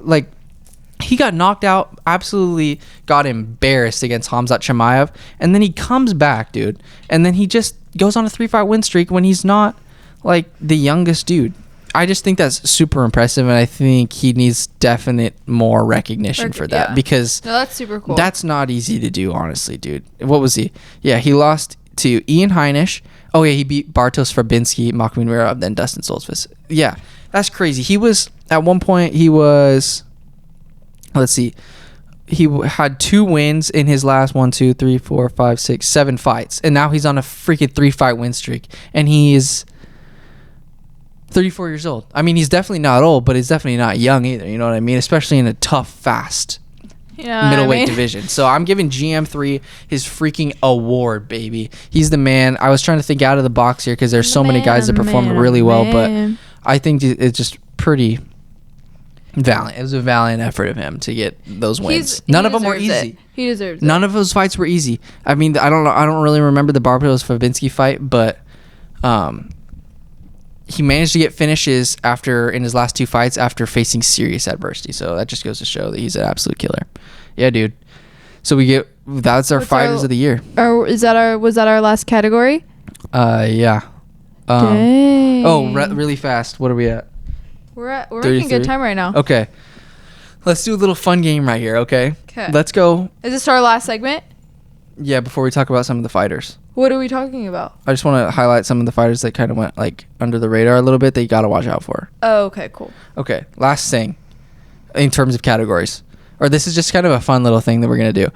He got knocked out, absolutely got embarrassed against Hamzat Chimaev, and then he comes back, dude, and then he just goes on a 3-fight win streak when he's not like the youngest dude. I just think that's super impressive, and I think he needs definite more recognition for that because that's super cool. That's not easy to do, honestly, dude. What was he? Yeah, he lost to Ian Heinisch. Oh yeah, he beat Bartosz Fabinski, Makhmuradov, then Dustin Stoltzfus. Yeah, that's crazy. He was at one point. Let's see. He had 2 wins in his last 7 fights. And now he's on a freaking 3-fight win streak. And he's 34 years old. I mean, he's definitely not old, but he's definitely not young either. You know what I mean? Especially in a tough, fast middleweight division. So I'm giving GM3 his freaking award, baby. He's the man. I was trying to think out of the box here because there's so many guys that performed really well. But I think it's just pretty valiant. It was a valiant effort of him to get those wins. None of them were easy. He deserves it. None of those fights were easy. I mean, I don't really remember the Bartosz Fabinski fight, but he managed to get finishes in his last 2 fights after facing serious adversity. So that just goes to show that he's an absolute killer. Yeah, dude. So that's our fighters of the year. Was that our last category? Yeah. Dang. Oh, really fast. What are we at? We're making good time right now. Okay. Let's do a little fun game right here, okay? Okay. Let's go. Is this our last segment? Yeah, before we talk about some of the fighters. What are we talking about? I just want to highlight some of the fighters that kind of went like under the radar a little bit that you got to watch out for. Oh, okay, cool. Okay, last thing in terms of categories. Or this is just kind of a fun little thing that we're going to do.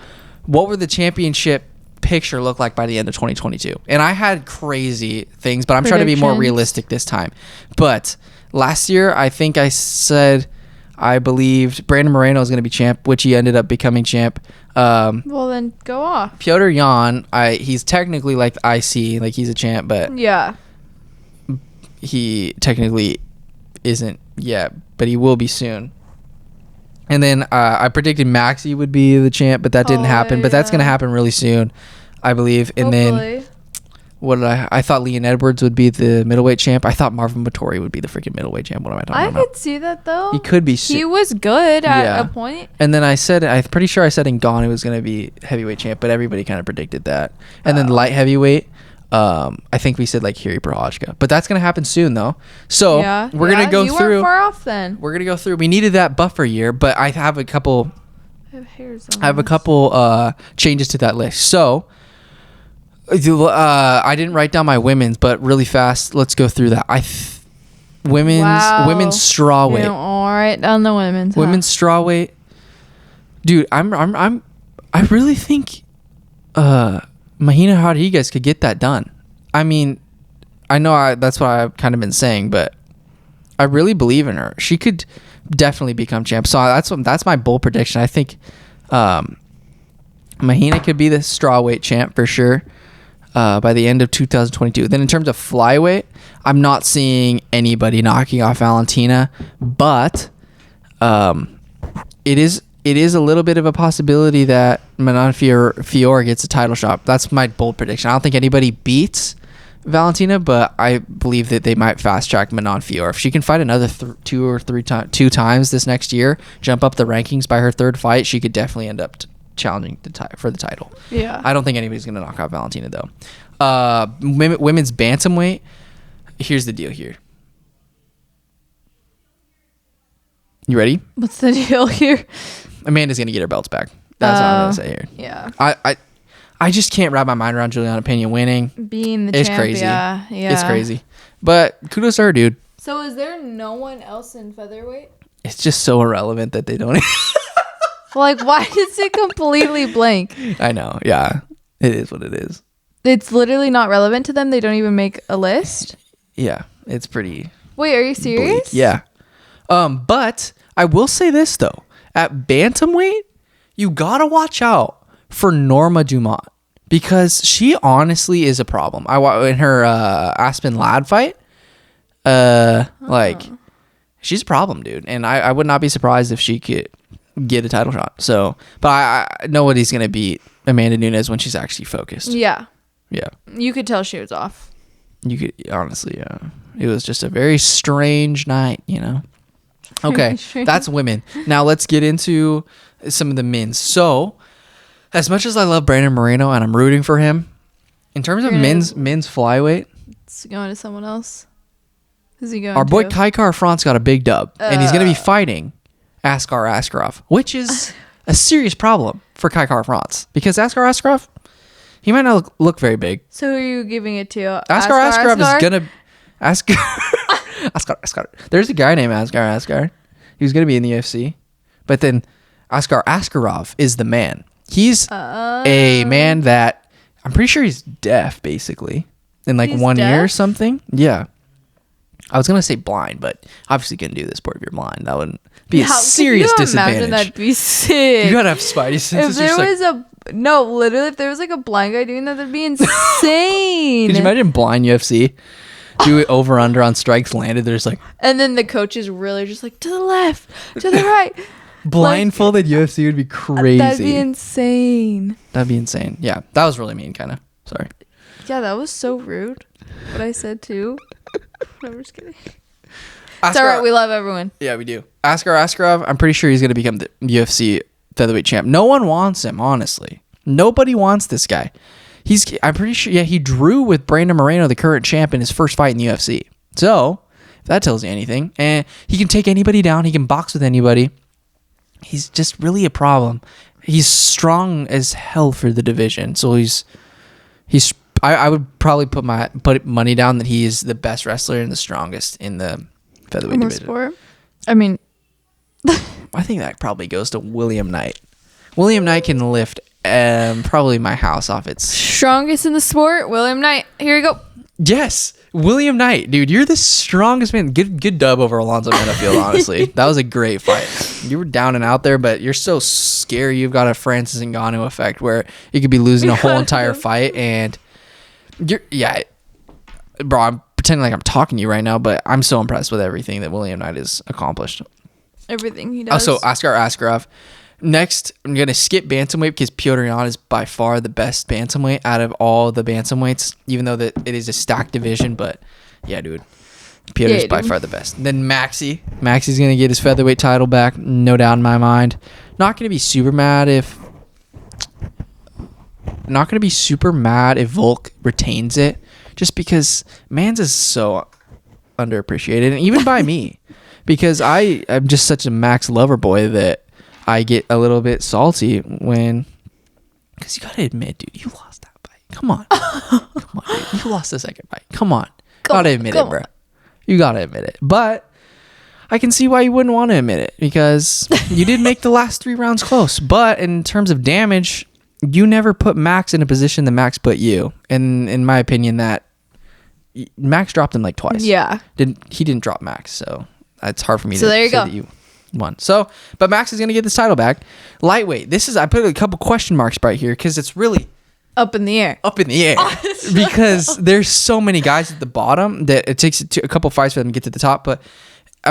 What were the championship picture look like by the end of 2022? And I had crazy things, but I'm trying to be more realistic this time. But last year, I think I said I believed Brandon Moreno was going to be champ, which he ended up becoming champ. Well, then go off. Piotr Jan, he's technically like the IC, like he's a champ, but yeah, he technically isn't yet, but he will be soon. And then I predicted Maxi would be the champ, but that didn't happen. But that's going to happen really soon, I believe. And then What did I thought Leon Edwards would be the middleweight champ. I thought Marvin Vettori would be the freaking middleweight champ. What am I talking about? I could see that though. He could be. He was good at a point. And then I'm pretty sure I said Ngannou was going to be heavyweight champ, but everybody kind of predicted that. And then light heavyweight, I think we said like Jiri Prochazka, but that's going to happen soon though. So we're going to go through. You weren't far off then. We're going to go through. We needed that buffer year, but I have a couple. I have a couple changes to that list. So. I didn't write down my women's, but really fast, let's go through that. Women's strawweight. Yeah, all right, on the women's. Women's strawweight, dude. I really think Mahina Rodriguez could get that done. I mean, I know that's what I've kind of been saying, but I really believe in her. She could definitely become champ. So that's my bold prediction. I think Mahina could be the strawweight champ for sure. By the end of 2022. Then in terms of flyweight, I'm not seeing anybody knocking off Valentina, but it is a little bit of a possibility that Manon Fiorot gets a title shot. That's my bold prediction. I don't think anybody beats Valentina, but I believe that they might fast track Manon Fiorot. If she can fight another two times this next year, jump up the rankings by her third fight, she could definitely end up challenging for the title. Yeah. I don't think anybody's going to knock out Valentina though. Women's bantamweight. Here's the deal here. You ready? What's the deal here? Amanda's going to get her belts back. That's what I'm going to say here. Yeah. I just can't wrap my mind around Juliana Pena winning. Being the champ. Crazy. Yeah. It's crazy. But kudos to her, dude. So is there no one else in featherweight? It's just so irrelevant that they don't. Like, why is it completely blank? I know. Yeah. It is what it is. It's literally not relevant to them. They don't even make a list. Yeah. It's pretty. Wait, are you serious? Bleak. Yeah. But I will say this, though. At bantamweight, you got to watch out for Norma Dumont because she honestly is a problem. In her Aspen Ladd fight, she's a problem, dude. And I would not be surprised if she could get a title shot. So, but I know what he's going to beat Amanda Nunes when she's actually focused. Yeah. Yeah. You could tell she was off. You could, honestly, it was just a very strange night, you know? Okay. That's women. Now let's get into some of the men's. So, as much as I love Brandon Moreno and I'm rooting for him, in terms of men's flyweight, it's going to someone else. Who's he going our boy to? Kai France got a big dub, and he's going to be fighting Askar Askarov, which is a serious problem for Kai France because Askar Askarov, he might not look very big. So who are you giving it to? Askar Askarov is gonna Askar. There's a guy named Askar. He was gonna be in the UFC, but then Askar Askarov is the man. He's a man that I'm pretty sure he's deaf, basically, in like 1 year or something. Yeah. I was gonna say blind, but obviously couldn't do this sport if you're blind. That wouldn't be a serious disadvantage. Imagine that'd be sick. You gotta have spidey senses. If there was literally, if there was like a blind guy doing that, that'd be insane. Could you imagine blind UFC? Do it over under on strikes landed. There's like, and then the coach is really just like to the left, to the right. Blindfolded UFC would be crazy. That'd be insane. Yeah, that was really mean, kind of. Sorry. Yeah, that was so rude. What I said too. No, I'm just kidding. It's all right. We love everyone. Yeah, we do. Askar Askarov, I'm pretty sure he's going to become the UFC featherweight champ. No one wants him, honestly. Nobody wants this guy. I'm pretty sure, he drew with Brandon Moreno, the current champ, in his first fight in the UFC. So, if that tells you anything. And he can take anybody down. He can box with anybody. He's just really a problem. He's strong as hell for the division. So, I would probably put money down that he is the best wrestler and the strongest in the featherweight division. Sport. I mean, I think that probably goes to William Knight. William Knight can lift probably my house off its strongest in the sport. William Knight. Here you go. Yes, William Knight, dude. You're the strongest man. Good dub over Alonzo Menifield. Honestly, that was a great fight. You were down and out there, but you're so scary. You've got a Francis Ngannou effect where you could be losing a whole entire fight and. Bro, I'm pretending like I'm talking to you right now, but I'm so impressed with everything that William Knight has accomplished. Everything he does. So Askar Askarov, Next, I'm going to skip bantamweight because Petr Yan is by far the best bantamweight out of all the bantamweights, even though that it is a stacked division. But yeah, dude, Petr is by far the best. Then Maxi. Maxi's going to get his featherweight title back, no doubt in my mind. Not going to be super mad if Volk retains it, just because Mans is so underappreciated, and even by me, because I'm just such a Max lover boy that I get a little bit salty because you gotta admit, dude, you lost that fight. Come on, dude, you lost the second fight. Come on, gotta admit it, bro. You gotta admit it. But I can see why you wouldn't want to admit it, because you did make the last 3 rounds close. But in terms of damage, you never put Max in a position that Max put you. And in my opinion, that Max dropped him like twice. Yeah. He didn't drop Max, so it's hard for me to there you say go. that you won. So, but Max is going to get this title back. Lightweight. I put a couple question marks right here because it's really up in the air. Because there's so many guys at the bottom that it takes a couple fights for them to get to the top. But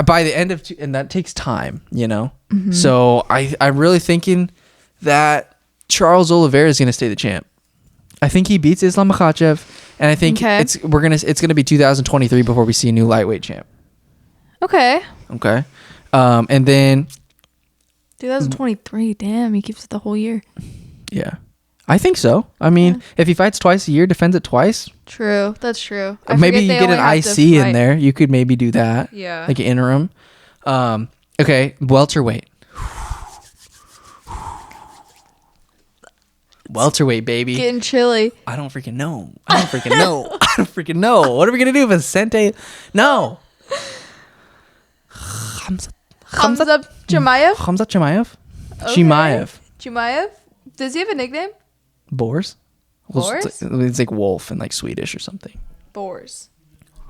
by the end of and that takes time, you know. Mm-hmm. So I'm really thinking that Charles Oliveira is going to stay the champ. I think he beats Islam Makhachev, and I think it's gonna be 2023 before we see a new lightweight champ. Okay. And then 2023. Damn, he keeps it the whole year. Yeah, I think so. I mean, if he fights twice a year, defends it twice. True, that's true. Maybe you get an IC in there. You could maybe do that. Yeah, like an interim. Okay, welterweight. Welterweight, baby. Getting chilly. I don't freaking know. What are we gonna do, Vicente? No. Hamzat Chimaev? Hamzat Chimaev? Okay. Chimaev? Does he have a nickname? Boars? Boars? It's like wolf in like Swedish or something. Boars.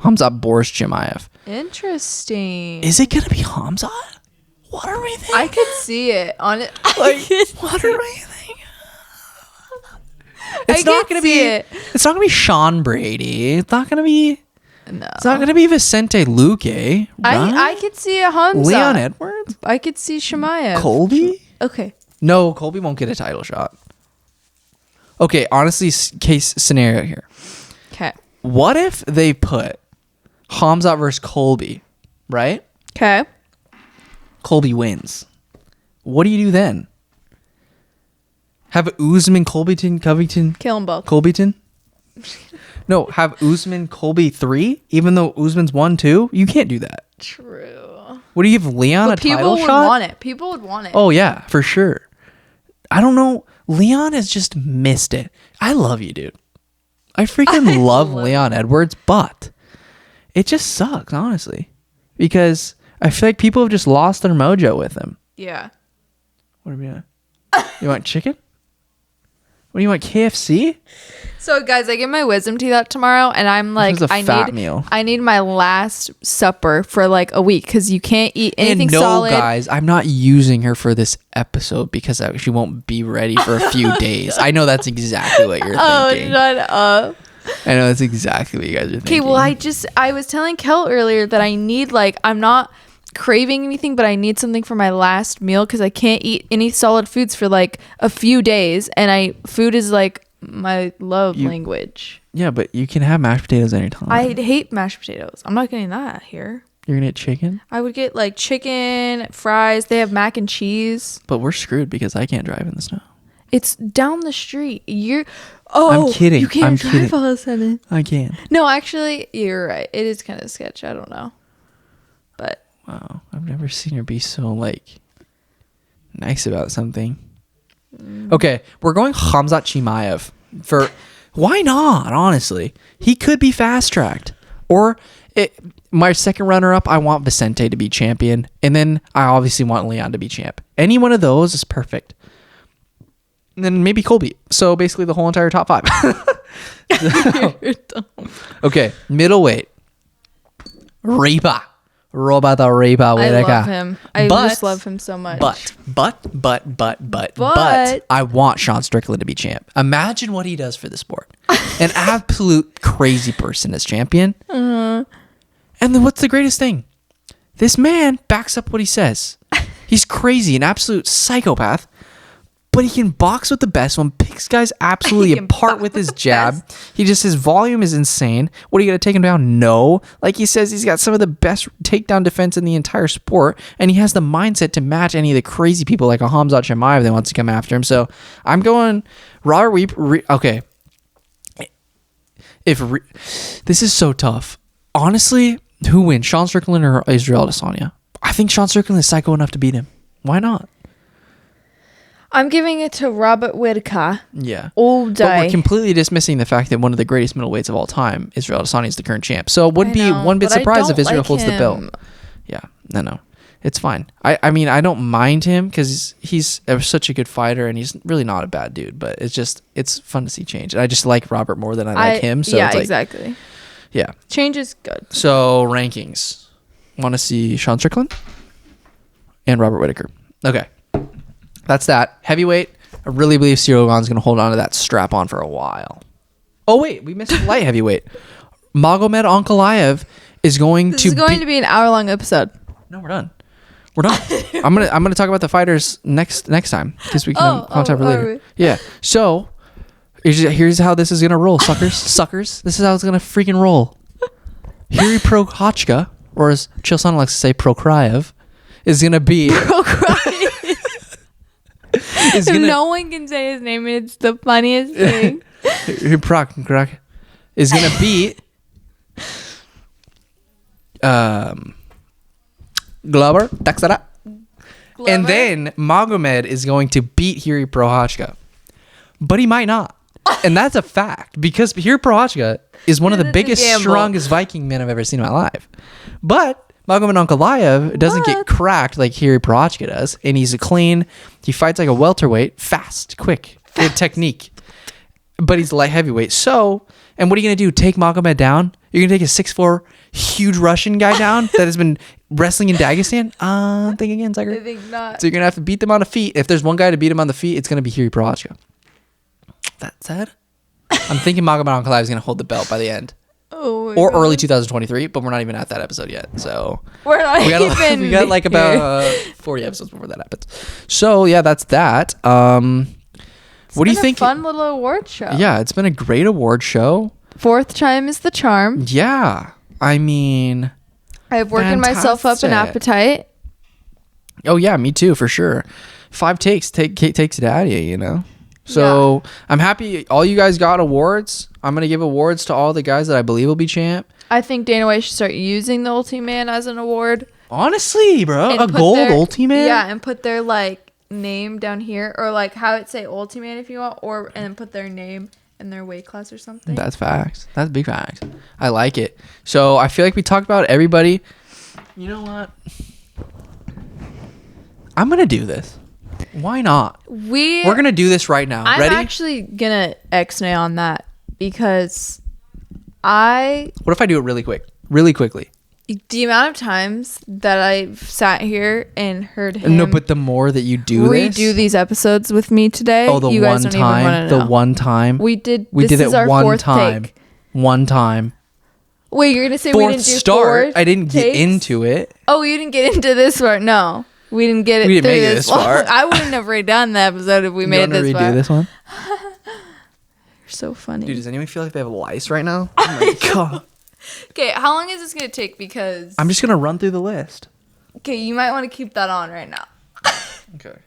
Hamzat Boars Chimaev. Interesting. Is it gonna be Hamzat? What are we thinking? I could see it on it. What are we thinking? It's not gonna be Sean Brady. It's not gonna be Vicente Luque. Right? I could see a Hamzat. Leon Edwards. I could see Chimaev. Colby. Okay. No, Colby won't get a title shot. Okay, honestly, case scenario here. Okay. What if they put Hamzat versus Colby, right? Okay. Colby wins. What do you do then? Have Usman, Covington, Kill them both. Colbyton? No, have Usman, Colby 3, even though Usman's 1-2? You can't do that. True. What do you give Leon a title shot? People would want it. Oh, yeah, for sure. I don't know. Leon has just missed it. I love you, dude. I freaking love Leon Edwards, but it just sucks, honestly. Because I feel like people have just lost their mojo with him. Yeah. What are we doing? You want chicken? What do you want, KFC? So guys, I get my wisdom teeth out tomorrow, and I'm like, I need my last supper for like a week because you can't eat anything solid. Guys, I'm not using her for this episode because she won't be ready for a few days. I know that's exactly what you're thinking. Oh, shut up. I know that's exactly what you guys are thinking. Okay, well, I was telling Kel earlier that I need I'm not craving anything, but I need something for my last meal because I can't eat any solid foods for like a few days, and food is like my love language. Yeah, but you can have mashed potatoes anytime. I hate mashed potatoes. I'm not getting that here. You're gonna get chicken? I would get like chicken, fries. They have mac and cheese. But we're screwed because I can't drive in the snow. It's down the street. I'm kidding. You can't drive all of a sudden. I can. No, actually, you're right. It is kind of sketch. I don't know. But wow, I've never seen her be so nice about something. Okay, we're going Hamzat Chimaev for why not? Honestly, he could be fast tracked. Or my second runner up, I want Vicente to be champion, and then I obviously want Leon to be champ. Any one of those is perfect. And then maybe Colby. So basically, the whole entire top 5. Okay, middleweight. Reba. Roba the Reba. I love him. I just love him so much. But I want Sean Strickland to be champ. Imagine what he does for the sport. An absolute crazy person as champion. And then what's the greatest thing? This man backs up what he says. He's crazy, an absolute psychopath. But he can box with the best one, picks guys absolutely apart with his jab. His volume is insane. What, are you going to take him down? No. Like he says, he's got some of the best takedown defense in the entire sport, and he has the mindset to match any of the crazy people like a Khamzat Chimaev that wants to come after him. So I'm going Robert Weep. Okay. This is so tough. Honestly, who wins, Sean Strickland or Israel Adesanya? I think Sean Strickland is psycho enough to beat him. Why not? I'm giving it to Robert Whittaker. Yeah. All day. But we're completely dismissing the fact that one of the greatest middleweights of all time, Israel Adesanya, is the current champ. So it wouldn't be one bit surprised if Israel holds the belt. Yeah. No. It's fine. I mean, I don't mind him because he's such a good fighter and he's really not a bad dude. But it's fun to see change. And I just like Robert more than I like him. So it's like, exactly. Yeah. Change is good. So rankings. Want to see Sean Strickland and Robert Whittaker. Okay. That's that. Heavyweight, I really believe Cyril Gane's going to hold on to that strap on for a while. Oh, wait. We missed light heavyweight. Magomed Ankalaev is going This is going to be an hour-long episode. No, we're done. I'm gonna talk about the fighters next time because we can contact later. Yeah. So here's how this is going to roll, suckers. This is how it's going to freaking roll. Hiri Prochazka, or as Chilson likes to say, Prokraev, is going to be... No one can say his name. It's the funniest thing. Is going to beat Glover, Taxara. And then Magomed is going to beat Hiri Prochazka. But he might not. And that's a fact because Hiri Prochazka is one of the biggest, strongest Viking men I've ever seen in my life. But Magomed Ankalaev doesn't get cracked like Hiri Prochazka does, and he's clean. He fights like a welterweight, fast, quick, good technique. But he's light heavyweight. So, and what are you gonna do? Take Magomed down? You're gonna take a 6'4" huge Russian guy down that has been wrestling in Dagestan? Think again, Tiger. I think not. So you're gonna have to beat them on the feet. If there's one guy to beat him on the feet, it's gonna be Hiri Prochazka. That said, I'm thinking Magomed Ankalaev is gonna hold the belt by the end. Or early 2023, but we're not even at that episode yet. So we're not even. We got like about 40 episodes before that happens. So yeah, that's that. What do you think? Fun little award show. Yeah, it's been a great award show. Fourth time is the charm. Yeah, I mean, I've working myself up an appetite. Oh yeah, me too, for sure. 5 takes it out of you, you know. So yeah. I'm happy all you guys got awards. I'm going to give awards to all the guys that I believe will be champ. I think Dana White should start using the Ulti-Man as an award. Honestly, bro. A gold Ulti-Man? Yeah, and put their like name down here. Or like how it say Ulti-Man if you want. And then put their name and their weight class or something. That's facts. That's big facts. I like it. So I feel like we talked about everybody. You know what? I'm going to do this. Why not? We're going to do this right now. I'm Ready? actually going to X-nay on that because What if I do it really quick? Really quickly. The amount of times that I've sat here and heard him... No, but the more that you do redo these episodes with me today, you guys don't even want to know. The one time. We did it is our one fourth time. Take. One time. Wait, you're going to say we didn't do start. I didn't takes? get into it. Oh, you didn't get into this part? No. We didn't get it through this far. I wouldn't have redone the episode if we made this far. You want to redo this one? You're so funny. Dude, does anyone feel like they have lice right now? Oh my God. Okay, how long is this going to take? Because... I'm just going to run through the list. Okay, you might want to keep that on right now. Okay.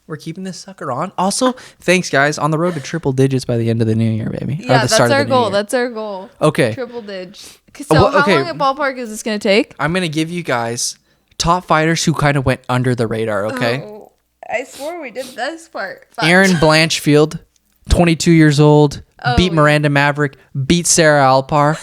We're keeping this sucker on. Also, thanks, guys. On the road to triple digits by the end of the new year, baby. Yeah, that's our goal. That's our goal. Okay. Triple digits. So how long at ballpark is this going to take? I'm going to give you guys... top fighters who kind of went under the radar, okay? Oh, I swore we did this part. Aaron Blanchfield, 22 years old, beat Miranda Maverick, beat Sarah Alpar,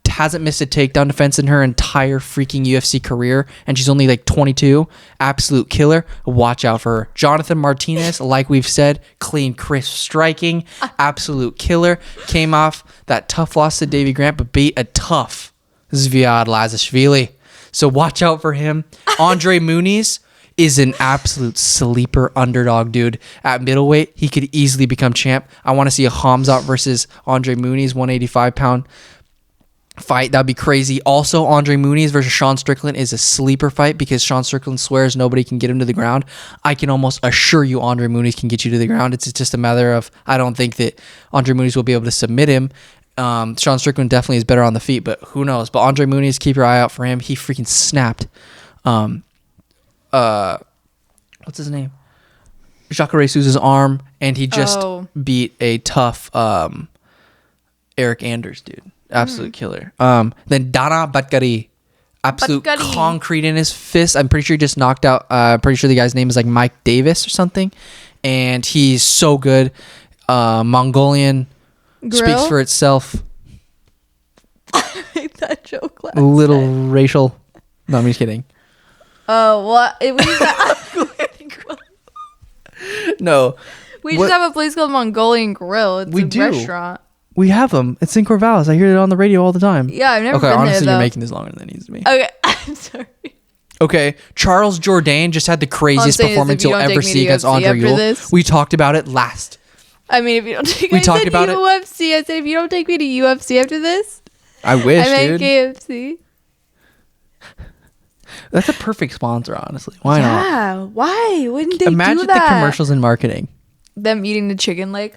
hasn't missed a takedown defense in her entire freaking UFC career, and she's only like 22. Absolute killer. Watch out for her. Jonathan Martinez, like we've said, clean, crisp striking, absolute killer. Came off that tough loss to Davey Grant, but beat a tough Zviad Lazishvili. So watch out for him. Andre Muniz is an absolute sleeper underdog, dude. At middleweight, he could easily become champ. I want to see a Khamzat versus Andre Muniz, 185-pound fight. That'd be crazy. Also, Andre Muniz versus Sean Strickland is a sleeper fight because Sean Strickland swears nobody can get him to the ground. I can almost assure you Andre Muniz can get you to the ground. It's just a matter of, I don't think that Andre Muniz will be able to submit him. Sean Strickland definitely is better on the feet, but who knows? But Andre Muniz, keep your eye out for him. He freaking snapped. What's his name? Jacare Souza's arm, and he just beat a tough Eric Anders, dude. Absolute killer. Then Dana Batkari. Absolute concrete in his fist. I'm pretty sure he just knocked out, pretty sure the guy's name is like Mike Davis or something. And he's so good. Mongolian speaks for itself. I made that joke last Little time. racial. No, I'm just kidding. Oh, what? No. We just have a place called Mongolian Grill. It's a restaurant. We have them. It's in Corvallis. I hear it on the radio all the time. Yeah, I've never been honestly, there, though. you're making this longer than it needs to be. Okay, I'm sorry. Okay, Charles Jourdain just had the craziest performance you'll ever see against Andre Ewell. We talked about it last. I mean, if you don't take we talked about UFC, I said if you don't take me to UFC after this, I wish, I meant dude. KFC. That's a perfect sponsor, honestly. Why not? Yeah, why wouldn't they Imagine do that? the commercials and marketing. Them eating the chicken leg.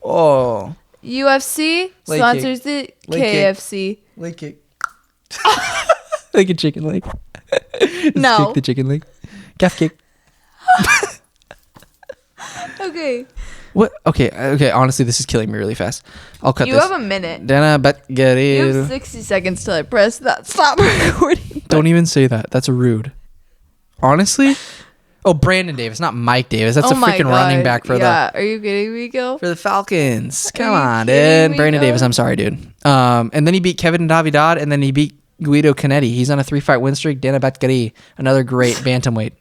Oh. UFC Leg sponsors the KFC. Leg kick. Like a chicken leg. No. Kick the chicken leg. Calf kick. Okay. What? Okay. Honestly, this is killing me really fast. I'll cut this. You have a minute. Dana Batkari. You have 60 seconds till I press that stop recording. Don't even say that. That's rude. Honestly. Oh, Brandon Davis, not Mike Davis. That's a freaking running back for Are you kidding me, Gil? for the Falcons. Come on, dude. Brandon Davis, I'm sorry, dude. And then he beat Kevin Davidad, and then he beat Guido Canetti. He's on a 3-fight win streak. Dana Batkari, another great bantamweight.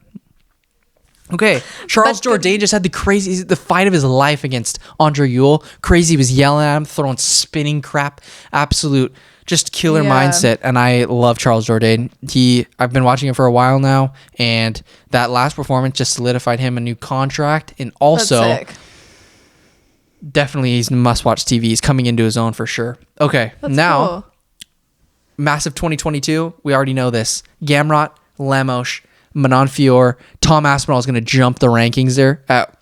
Okay, Charles Jourdain just had the fight of his life against Andre Ewell. Crazy, he was yelling at him, throwing spinning crap. Absolute, just killer mindset. And I love Charles Jourdain. I've been watching him for a while now, and that last performance just solidified him a new contract. And also, definitely he's must-watch TV. He's coming into his own for sure. Okay, now, massive 2022. We already know this. Gamrot, Lemos, Manon Fior, Tom Aspinall is going to jump the rankings there. At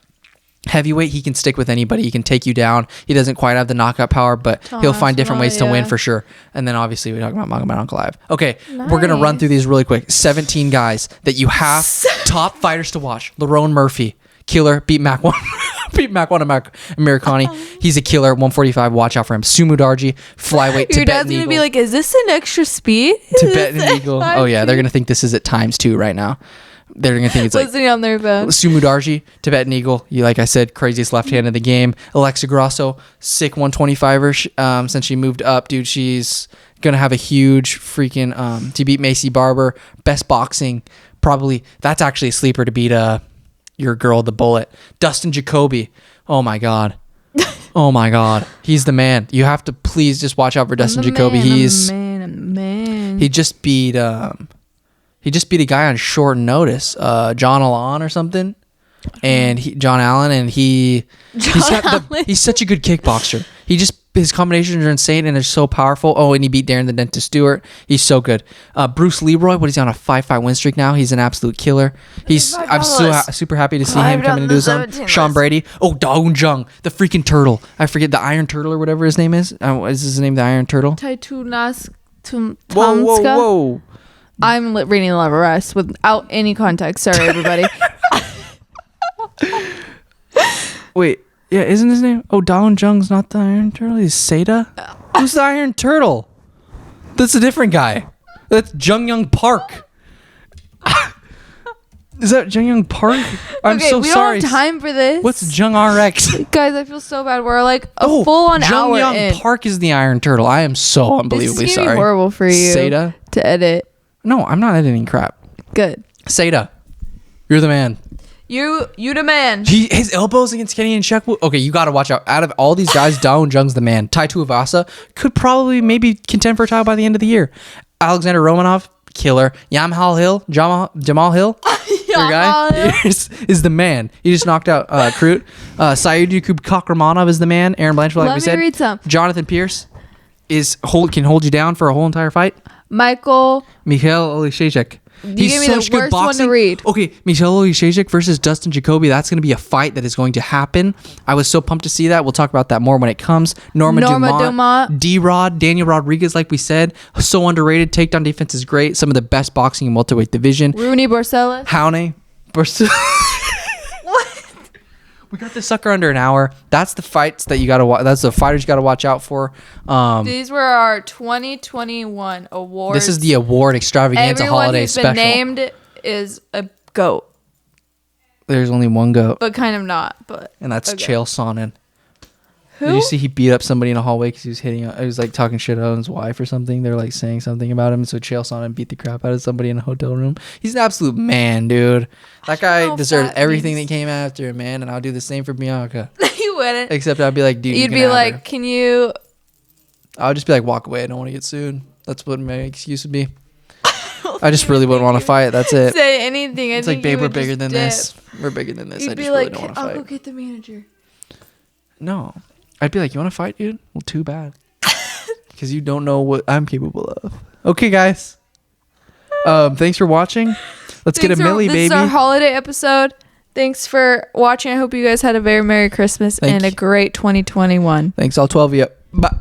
heavyweight, he can stick with anybody. He can take you down. He doesn't quite have the knockout power, but he'll find different ways to win for sure. And then obviously we talk about Magomed Ankalaev. Okay, we're going to run through these really quick. 17 guys that you have, top fighters to watch. Lerone Murphy, killer, beat Mac 1. Beat Mac 1 Americani. He's a killer. 145. Watch out for him. Sumu Darji, flyweight. Your dad's gonna be like, "Is this an extra speed?" Tibetan Eagle. Oh yeah, they're gonna think this is at ×2 right now. They're gonna think it's like listening on their phone. Sumu Darji, Tibetan Eagle. You like I said, craziest left hand of the game. Alexa Grasso, sick 125er. Since she moved up, dude, she's gonna have a huge freaking. To beat Macy Barber, best boxing. Probably that's actually a sleeper to beat your girl, the Bullet. Dustin Jacoby. Oh my god. Oh my god. He's the man. You have to please just watch out for Dustin Jacoby. He's man. He just beat a guy on short notice, John Allen or something. And John Allen, and he's such a good kickboxer. His combinations are insane and they're so powerful. Oh, and he beat Darren the Dentist Stewart. He's so good. Bruce Leroy, what is he on a 5-fight win streak now? He's an absolute killer. I'm so super happy to see him coming into his own. Sean Brady. Oh, Daun Jung, the freaking turtle. I forget the Iron Turtle or whatever his name is. Is his name the Iron Turtle? Whoa. I'm reading the Love Arrest without any context. Sorry, everybody. Wait. Yeah, isn't his name? Oh, Daun Jung's not the Iron Turtle. He's Seda. Who's the Iron Turtle? That's a different guy. That's Jung Young Park. Is that Jung Young Park? I'm so sorry. We don't have time for this. What's Jung RX? Guys, I feel so bad. We're like full-on hour Jung Young in. Park is the Iron Turtle. I am so unbelievably this is sorry. Be horrible for you. Seda? To edit. No, I'm not editing crap. Good. Seda, you're the man. You the man. His elbows against Kenny and Shaq. Okay, you got to watch out. Out of all these guys, Daun Jung's the man. Tai Tuivasa could probably maybe contend for a title by the end of the year. Alexander Romanov, killer. Jamal Hill, your guy is the man. He just knocked out Krut. Sayed Yakub Kakramanov is the man. Aaron Blanchard, like we said. Let me read some. Jonathan Pierce. can hold you down for a whole entire fight? Michael. Mikhail Oleksiejczuk. You gave me the worst one to read. Okay, Mikhail Oleksiejczuk versus Dustin Jacoby. That's going to be a fight that is going to happen. I was so pumped to see that. We'll talk about that more when it comes. Norma Dumont. D-Rod. Daniel Rodriguez, like we said. So underrated. Takedown defense is great. Some of the best boxing in welterweight division. Rooney Borsellis. Haune Borsellis. We got this sucker under an hour. That's the fights that you got to watch. That's the fighters you got to watch out for. These were our 2021 awards. This is the award extravaganza holiday special. Everyone who's been named is a GOAT. There's only one GOAT. But kind of not. And that's okay. Chael Sonnen. Who? Did you see he beat up somebody in a hallway because he was like talking shit on his wife or something? They're like saying something about him. So Chael Sonnen beat the crap out of somebody in a hotel room. He's an absolute man, dude. That guy deserves everything that came after him, man. And I'll do the same for Bianca. You wouldn't. Except I'd be like, dude, you'd be like, can you? I would just be like, walk away. I don't want to get sued. That's what my excuse would be. I just really wouldn't want to fight. That's it. Say anything. It's like, babe, we're bigger than this. We're bigger than this. You'd I just be really like, don't want to fight. I'll go get the manager. No. I'd be like, you want to fight, dude? Well, too bad. Because you don't know what I'm capable of. Okay, guys. Thanks for watching. Let's get a Millie, baby. This is our holiday episode. Thanks for watching. I hope you guys had a very Merry Christmas and a great 2021. Thanks, all 12 of you. Bye.